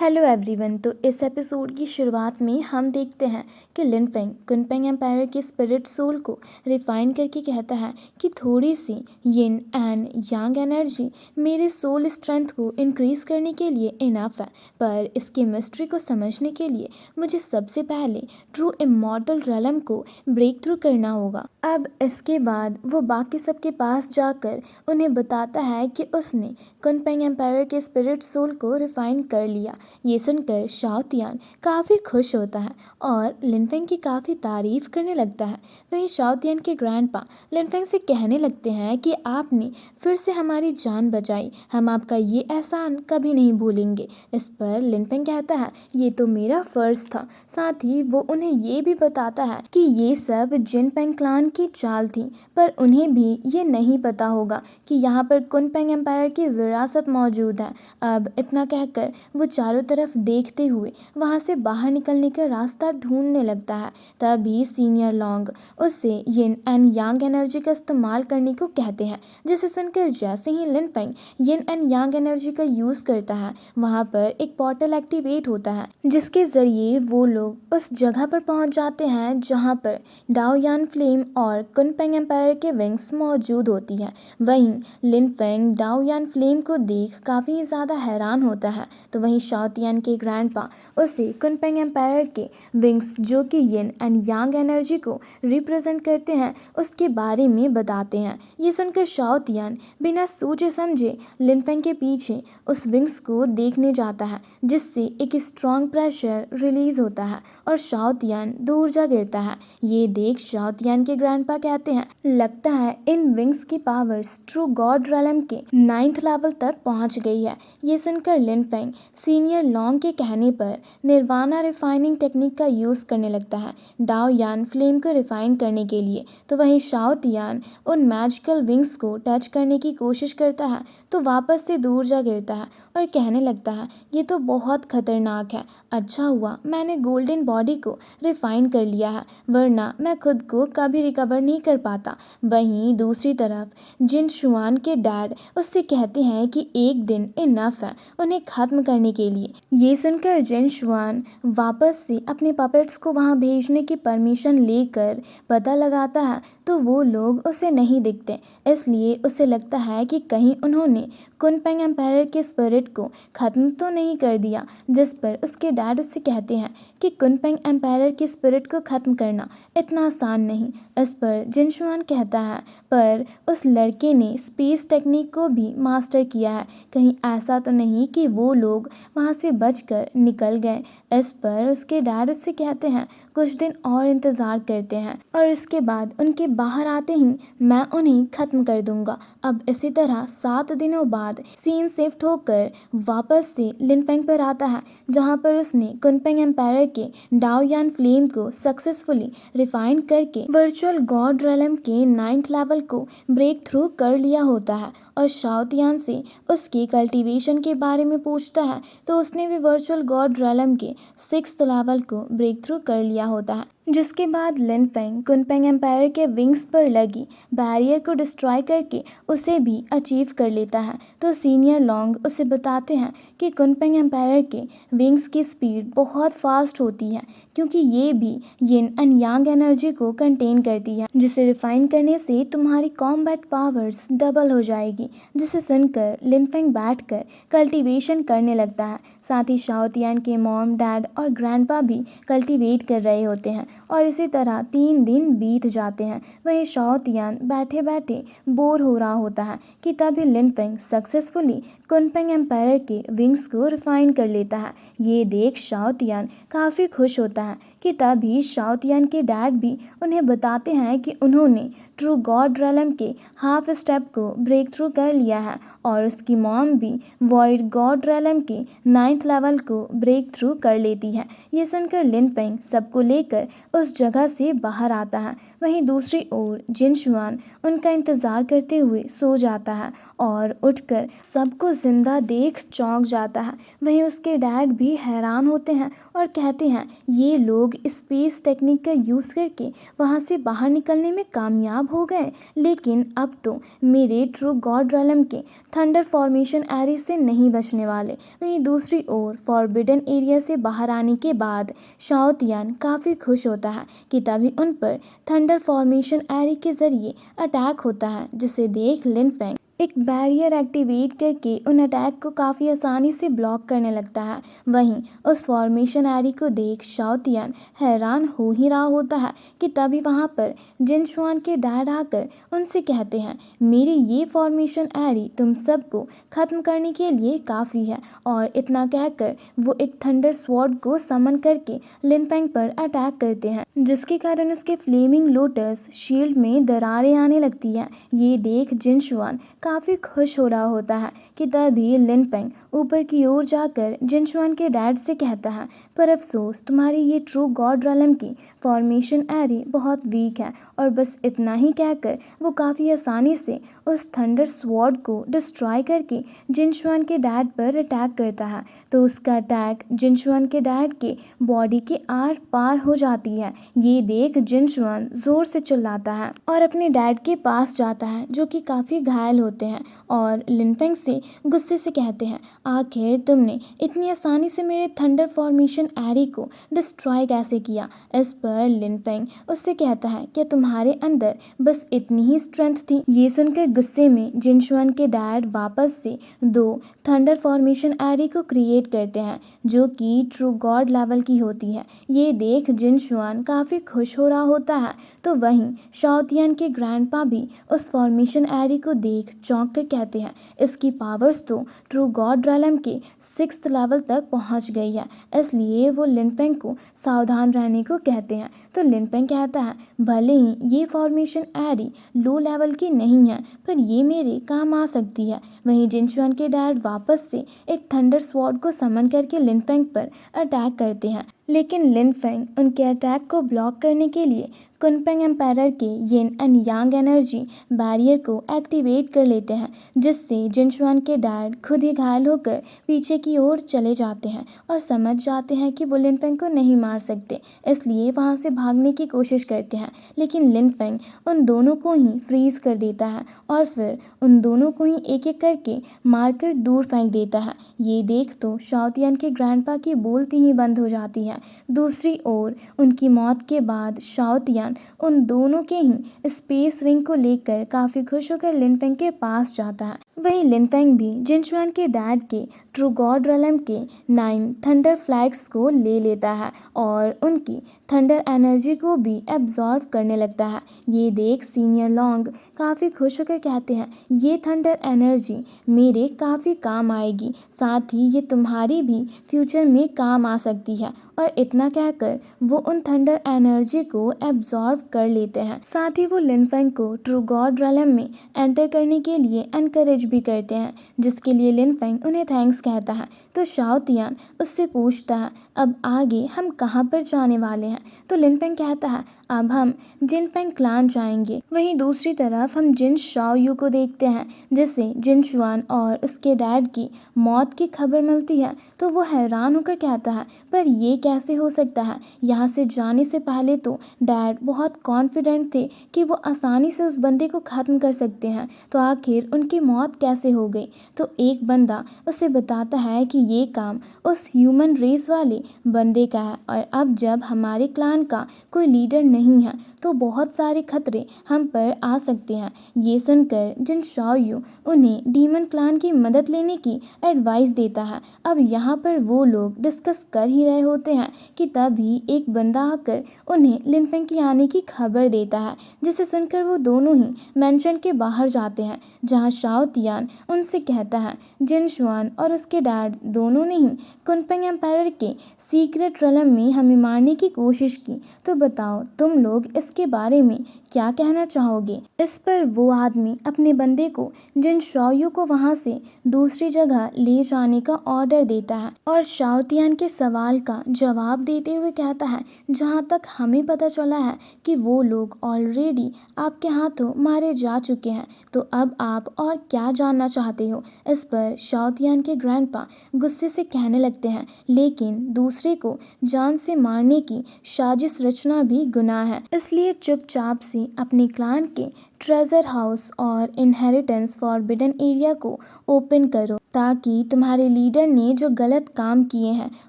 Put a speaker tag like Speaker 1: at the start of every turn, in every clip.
Speaker 1: Hello everyone. तो इस episode की शुरुआत में हम देखते हैं कि लिन फेंग कुनपेंग एम्पायर के स्पिरिट सोल को रिफाइन करके कहता है कि थोड़ी सी यिन एंड यांग एनर्जी मेरे सोल स्ट्रेंथ को इंक्रीज करने के लिए इनफ है, पर इसके मिस्ट्री को समझने के लिए मुझे सबसे पहले ट्रू इमॉर्टल रेलम को ब्रेक थ्रू करना होगा। अब इसके बाद वो बाकी सबके पास जाकर उन्हें बताता है कि उसने कुनपेंग एम्पायर के स्पिरिट सोल को रिफाइन कर लिया। ये सुनकर शाओ तियान काफ़ी खुश होता है और लिनफेंग की काफ़ी तारीफ करने लगता है। वहीं शाओ तियान के ग्रैंडपा लिनफेंग से कहने लगते हैं कि आपने फिर से हमारी जान बचाई, हम आपका ये एहसान कभी नहीं भूलेंगे। इस पर लिनफेंग कहता है ये तो मेरा फ़र्ज़ था। साथ ही वो उन्हें ये भी बताता है कि ये सब जिनपेंग क्लान की चाल थी, पर उन्हें भी ये नहीं पता होगा कि यहाँ पर कुनपेंग एम्पायर की विरासत मौजूद है। अब इतना कहकर वो चारों तरफ देखते हुए वहाँ से बाहर निकलने का रास्ता ढूंढने लगता है। तभी सीनियर लॉन्ग उससे यिन एंड यांग एनर्जी का इस्तेमाल करने को कहते हैं, जिसे सुनकर जैसे ही Lin Feng yin and yang energy का यूज़ करता है, वहाँ पर एक पोर्टल एक्टिवेट होता है, जिसके ज़रिए वो लोग उस जगह पर पहुँच जाते हैं जहाँ पर डाओ यान फ्लेम और कुनपेंग एम्पायर के विंग्स मौजूद होती है। वहीं लिन फेंग डाओ यान फ्लेम को देख काफ़ी ज़्यादा हैरान होता है, तो वहीं शाओ तियान के ग्रैंडपा उसे कुनपेंग एम्पायर के विंग्स जो कि यिन एंड यांग एनर्जी को रिप्रेजेंट करते हैं उसके बारे में बताते हैं। ये सुनकर शाओ तियान बिना सोचे समझे लिन फेंग के पीछे उस विंग्स को देखने जाता है, जिससे एक स्ट्रॉन्ग प्रेशर रिलीज होता है और शाओ तियान दूर जा गिरता है। ये देख शाओ तियान के ग्रैंडपा कहते हैं लगता है इन विंग्स की पावर्स ट्रू गॉड रेलम के 9th लेवल तक पहुंच गई है। ये सुनकर लिन फेंग सीनियर लॉन्ग के कहने पर निर्वाणा रिफाइनिंग टेक्निक का यूज़ करने लगता है डाओ यान फ्लेम को रिफाइन करने के लिए। तो वहीं शाओ तियान उन मैजिकल विंग्स को टच करने की कोशिश करता है तो वापस से दूर जा गिरता है और कहने लगता है ये तो बहुत खतरनाक है, अच्छा हुआ मैंने गोल्डन बॉडी को रिफाइन कर लिया है, वरना मैं खुद को कभी रिकवर नहीं कर पाता। वहीं दूसरी तरफ जिन शुआन के डैड उससे कहते हैं कि एक दिन इनफ है उन्हें ख़त्म करने के लिए। ये सुनकर जिन शुआन वापस से अपने पपेट्स को वहाँ भेजने की परमिशन लेकर पता लगाता है तो वो लोग उसे नहीं दिखते, इसलिए उसे लगता है कि कहीं उन्होंने कुनपेंग एम्पायर के स्पिरिट को ख़त्म तो नहीं कर दिया। जिस पर उसके डैड उससे कहते हैं कि कुनपेंग एम्पायर के स्पिरिट को ख़त्म करना इतना आसान नहीं। इस पर जिनशुआन कहता है पर उस लड़के ने स्पेस टेक्निक को भी मास्टर किया है, कहीं ऐसा तो नहीं कि वो लोग वहाँ से बचकर निकल गए। इस पर उसके डैड उससे कहते हैं कुछ दिन और इंतज़ार करते हैं और इसके बाद उनके बाहर आते ही मैं उन्हें ख़त्म कर दूंगा। अब इसी तरह 7 दिनों बाद सीन शिफ्ट होकर वापस से लिन फेंग पर आता है, जहाँ पर उसने कुनपेंग एम्पायर के डाओ यान फ्लेम को सक्सेसफुली रिफाइन करके वर्चुअल गॉड रेलम के 9th लेवल को ब्रेक थ्रू कर लिया होता है और शाओ तियान से उसके कल्टीवेशन के बारे में पूछता है तो उसने भी वर्चुअल गॉड रेलम के 6th लेवल को ब्रेक थ्रू कर लिया होता है। जिसके बाद लिन फेंग कुनपेंग एम्पायर के विंग्स पर लगी बैरियर को डिस्ट्रॉय करके उसे भी अचीव कर लेता है। तो सीनियर लॉन्ग उसे बताते हैं कि कुनपेंग एम्पायर के विंग्स की स्पीड बहुत फास्ट होती है, क्योंकि ये भी यिन एंड यांग एनर्जी को कंटेन करती है, जिसे रिफाइन करने से तुम्हारी कॉम्बैट पावर्स डबल हो जाएगी। जिसे सुनकर लिन फेंग बैठकर कल्टीवेशन करने लगता है। साथ ही शाओ तियान के मॉम, डैड और ग्रैंडपा भी कल्टीवेट कर रहे होते हैं और इसी तरह 3 दिन बीत जाते हैं। वहीं शाओ तियान बैठे बैठे बोर हो रहा होता है कि तभी लिन फेंग सक्सेसफुली कुनपेंग एम्पायर के विंग्स को रिफाइन कर लेता है। ये देख शाओ तियान काफ़ी खुश होता है कि तभी शाओ तियान के डैड भी उन्हें बताते हैं कि उन्होंने ट्रू गॉड रेलम के हाफ स्टेप को ब्रेक थ्रू कर लिया है और उसकी मॉम भी वॉइड गॉड रेलम के 9th लेवल को ब्रेक थ्रू कर लेती है। ये सुनकर लिन फेंग सबको लेकर उस जगह से बाहर आता है। वहीं दूसरी ओर जिन शुआन उनका इंतज़ार करते हुए सो जाता है और उठकर सबको जिंदा देख चौंक जाता है। वहीं उसके डैड भी हैरान होते हैं और कहते हैं ये लोग स्पेस टेक्निक का यूज़ करके वहाँ से बाहर निकलने में कामयाब हो गए, लेकिन अब तो मेरे ट्रू गॉड रेलम के थंडर फॉर्मेशन एरी से नहीं बचने वाले। वहीं दूसरी ओर फॉरबिडन एरिया से बाहर आने के बाद शाओ तियान काफ़ी खुश होता है कि तभी उन पर थंडर फॉर्मेशन एरी के ज़रिए अटैक होता है, जिसे देख लिन फेंग एक बैरियर एक्टिवेट करके उन अटैक को काफ़ी आसानी से ब्लॉक करने लगता है। वहीं उस फॉर्मेशन एरी को देख शाओ तियान हैरान हो ही रहा होता है कि तभी वहाँ पर जिन शुआन के डैड आकर उनसे कहते हैं मेरी ये फॉर्मेशन एरी तुम सबको ख़त्म करने के लिए काफ़ी है। और इतना कहकर वो एक थंडर स्वॉर्ड को समन करके लिन फेंग पर अटैक करते हैं, जिसके कारण उसके फ्लेमिंग लोटस शील्ड में दरारें आने लगती हैं। ये देख जिन शुआन काफ़ी खुश हो रहा होता है कि तभी लिन फेंग ऊपर की ओर जाकर जिन शुआन के डैड से कहता है पर अफसोस तुम्हारी ये ट्रू गॉड रेलम की फॉर्मेशन एरी बहुत वीक है। और बस इतना ही कहकर वो काफ़ी आसानी से उस थंडर स्वॉर्ड को डिस्ट्रॉय करके जिन शुआन के डैड पर अटैक करता है। तो उसका अटैक जिन शुआन के डैड के बॉडी के आर पार हो जाती है। ये देख जिन शुआन ज़ोर से चिल्लाता है और अपने डैड के पास जाता है, जो कि काफ़ी घायल होते हैं और लिन फेंग से गुस्से से कहते हैं आखिर तुमने इतनी आसानी से मेरे थंडर फॉर्मेशन एरी को डिस्ट्रॉय कैसे किया। इस पर लिन फेंग उससे कहता है कि तुम्हारे अंदर बस इतनी ही स्ट्रेंथ थी। ये सुनकर गुस्से में जिन शुआन के डैड वापस से 2 थंडर फॉर्मेशन एरी को क्रिएट करते हैं, जो कि ट्रू गॉड लेवल की होती है। ये देख जिन शुआन काफ़ी खुश हो रहा होता है। तो वहीं शाओ तियान के ग्रैंडपा भी उस फॉर्मेशन एरी को देख चौंक कर कहते हैं इसकी पावर्स तो ट्रू गॉड रेलम के 6th लेवल तक पहुंच गई है, इसलिए वो लिन फेंग को सावधान रहने को कहते हैं। तो लिन फेंग कहता है भले ही ये फॉर्मेशन एरी लो लेवल की नहीं है, पर ये मेरे काम आ सकती है। वहीं जिन शुआन के डैड वापस से एक थंडर स्वॉर्ड को समन करके लिन फेंग पर अटैक करते हैं, लेकिन लिन फेंग उनके अटैक को ब्लॉक करने के लिए कुनपेंग एम्पायर के यिन एंड यांग एनर्जी बैरियर को एक्टिवेट कर लेते हैं, जिससे जिन शुआन के डैड खुद ही घायल होकर पीछे की ओर चले जाते हैं और समझ जाते हैं कि वो लिन फेंग को नहीं मार सकते, इसलिए वहाँ से भागने की कोशिश करते हैं। लेकिन लिन फेंग उन दोनों को ही फ्रीज कर देता है और फिर उन दोनों को ही एक एक करके मारकर दूर फेंक देता है। ये देख तो शाओ तियान के ग्रैंडपा की बोलती ही बंद हो जाती है। दूसरी ओर उनकी मौत के बाद शाओ तियान उन दोनों के ही स्पेस रिंग को लेकर काफ़ी खुश होकर लिन फेंग के पास जाता है। वहीं लिन फेंग भी जिन शुआन के डैड के ट्रू गॉड रेलम के 9 थंडर फ्लैग्स को ले लेता है और उनकी थंडर एनर्जी को भी एब्जॉर्व करने लगता है। ये देख सीनियर लॉन्ग काफ़ी खुश होकर कहते हैं ये थंडर एनर्जी मेरे काफ़ी काम आएगी, साथ ही ये तुम्हारी भी फ्यूचर में काम आ सकती है। और इतना कहकर वो उन थंडर एनर्जी को एब्जॉर्व कर लेते हैं। साथ ही वो लिन फेंग को ट्रू गॉड रेलम में एंटर करने के लिए एनकरेज भी करते हैं, जिसके लिए लिन फेंग उन्हें थैंक्स कहता है। तो शाओ तियान उससे पूछता है अब आगे हम कहाँ पर जाने वाले हैं। तो लिन फेंग कहता है अब हम जिन पेंग क्लान जाएंगे। वहीं दूसरी तरफ हम जिन शाओ यू को देखते हैं, जिसे जिन शुआन और उसके डैड की मौत की खबर मिलती है। तो वो हैरान होकर कहता है पर ये कैसे हो सकता है। यहाँ से जाने से पहले तो डैड बहुत कॉन्फिडेंट थे कि वो आसानी से उस बंदे को ख़त्म कर सकते हैं, तो आखिर उनकी मौत कैसे हो गई। तो एक बंदा उसे बताता है कि ये काम उस ह्यूमन रेस वाले बंदे का है और अब जब हमारे क्लान का कोई लीडर नहीं है तो बहुत सारे खतरे हम पर आ सकते हैं। ये सुनकर जिन शाओ यू उन्हें डीमन क्लान की मदद लेने की एडवाइस देता है। अब यहाँ पर वो लोग डिस्कस कर ही रहे होते हैं कि तभी एक बंदा आकर उन्हें लिन फेंग के आने की खबर देता है, जिसे सुनकर वो दोनों ही मेंशन के बाहर जाते हैं, जहाँ शाओ तियान उनसे कहता है जिन शुआन और उसके डैड दोनों ने ही कुनपेंग एम्पायर के सीक्रेट रेलम में हमें मारने की कोशिश की, तो बताओ तुम तुम लोग इसके बारे में क्या कहना चाहोगे। इस पर वो आदमी अपने बंदे को जिन शॉयू को वहां से दूसरी जगह ले जाने का ऑर्डर देता है और शाओतियान के सवाल का जवाब देते हुए कहता है, जहाँ तक हमें पता चला है कि वो लोग ऑलरेडी आपके हाथों मारे जा चुके हैं, तो अब आप और क्या जानना चाहते हो। इस पर शाओतियान के ग्रैंडपा गुस्से से कहने लगते हैं, लेकिन दूसरे को जान से मारने की साजिश रचना भी गुनाह है, इसलिए चुपचाप से अपने क्लान के ट्रेजर हाउस और इनहेरिटेंस फॉरबिडन एरिया को ओपन करो, ताकि तुम्हारे लीडर ने जो गलत काम किए हैं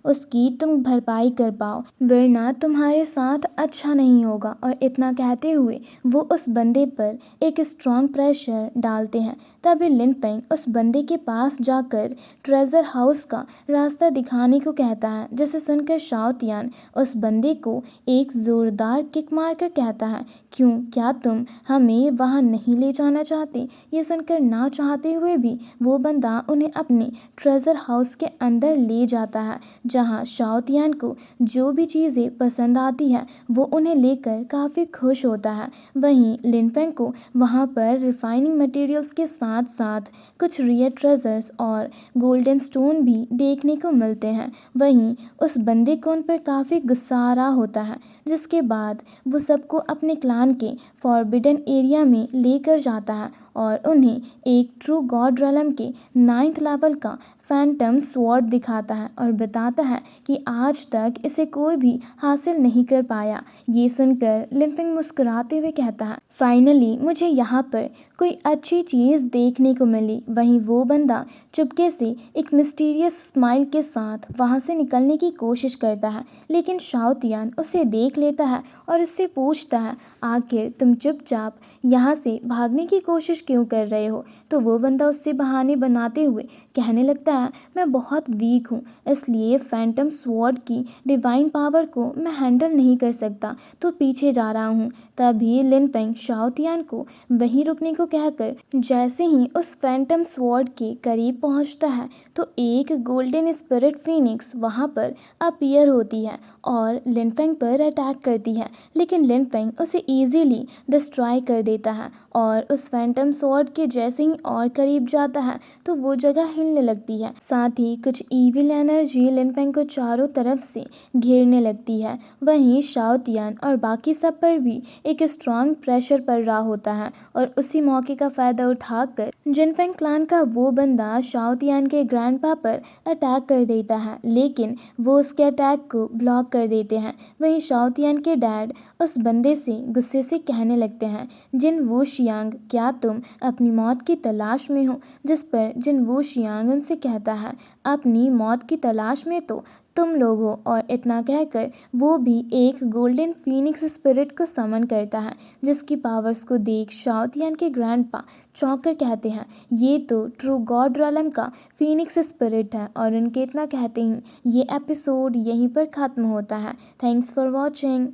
Speaker 1: उसकी तुम भरपाई कर पाओ, वरना तुम्हारे साथ अच्छा नहीं होगा। और इतना कहते हुए वो उस बंदे पर एक स्ट्रॉन्ग प्रेशर डालते हैं। तभी लिन फेंग उस बंदे के पास जाकर ट्रेजर हाउस का रास्ता दिखाने को कहता है, जिसे सुनकर शाओतियान उस बंदे को एक जोरदार किक मारकर कहता है, क्यों, क्या तुम हमें वहां नहीं ले जाना चाहते। ये सुनकर ना चाहते हुए भी वो बंदा उन्हें अपने ट्रेजर हाउस के अंदर ले जाता है, जहां शाओतियान को जो भी चीज़ें पसंद आती है वो उन्हें लेकर काफ़ी खुश होता है। वहीं लिन फेंग को वहां पर रिफाइनिंग मटेरियल्स के साथ साथ कुछ रियर ट्रेजर्स और गोल्डन स्टोन भी देखने को मिलते हैं। वहीं उस बंदे को उन पर काफ़ी गुस्सा आ रहा होता है, जिसके बाद वो सबको अपने क्लान के फॉरबिडन एरिया में लेकर जाता है और उन्हें एक ट्रू गॉड रेलम के 9th लेवल का फैंटम स्वॉर्ड दिखाता है और बताता है कि आज तक इसे कोई भी हासिल नहीं कर पाया। ये सुनकर लिन फेंग मुस्कुराते हुए कहता है, फाइनली मुझे यहाँ पर कोई अच्छी चीज़ देखने को मिली। वहीं वो बंदा चुपके से एक मिस्टीरियस स्माइल के साथ वहाँ से निकलने की कोशिश करता है, लेकिन शाओतियान उसे देख लेता है और उससे पूछता है, आखिर तुम चुपचाप यहाँ से भागने की कोशिश क्यों कर रहे हो। तो वो बंदा उससे बहाने बनाते हुए कहने लगता है, मैं बहुत वीक हूँ, इसलिए फैंटम स्वॉर्ड की डिवाइन पावर को मैं हैंडल नहीं कर सकता, तो पीछे जा रहा हूँ। तभी लिन फेंग शाओतियान को वहीं रुकने को कहकर जैसे ही उस फैंटम स्वॉर्ड के करीब पहुँचता है तो एक गोल्डन स्पिरिट फीनिक्स वहाँ पर अपीयर होती है और लिन फेंग पर अटैक करती है, लेकिन लिन फेंग उसे ईजीली डिस्ट्रॉय कर देता है और उस फैंटम स्वॉर्ड के जैसे ही और करीब जाता है तो वो जगह हिलने लगती है। साथ ही कुछ ईविल एनर्जी लिन फेंग को चारों तरफ से घेरने लगती है। वहीं शाओतियान और बाकी सब पर भी एक स्ट्रॉन्ग प्रेशर पड़ रहा होता है और उसी मौके का फ़ायदा उठाकर जिनफेंग क्लान का वो बंदा शाओतियान के ग्रैंडपा पर अटैक कर देता है, लेकिन वो उसके अटैक को ब्लॉक कर देते हैं। वहीं शाओतियान के डैड उस बंदे से गुस्से से कहने लगते हैं, जिन वो शियांग, क्या तुम अपनी मौत की तलाश में हो। जिस पर जिन वो शियांग उनसे कहता है, अपनी मौत की तलाश में तो तुम लोग हो। और इतना कहकर वो भी एक गोल्डन फीनिक्स स्पिरिट को समन करता है, जिसकी पावर्स को देख शाओतियान के ग्रैंडपा चौंक कर कहते हैं, ये तो ट्रू गॉड रेलम का फीनिक्स स्पिरिट है। और उनके इतना कहते ही ये एपिसोड यहीं पर ख़त्म होता है। Thanks for watching.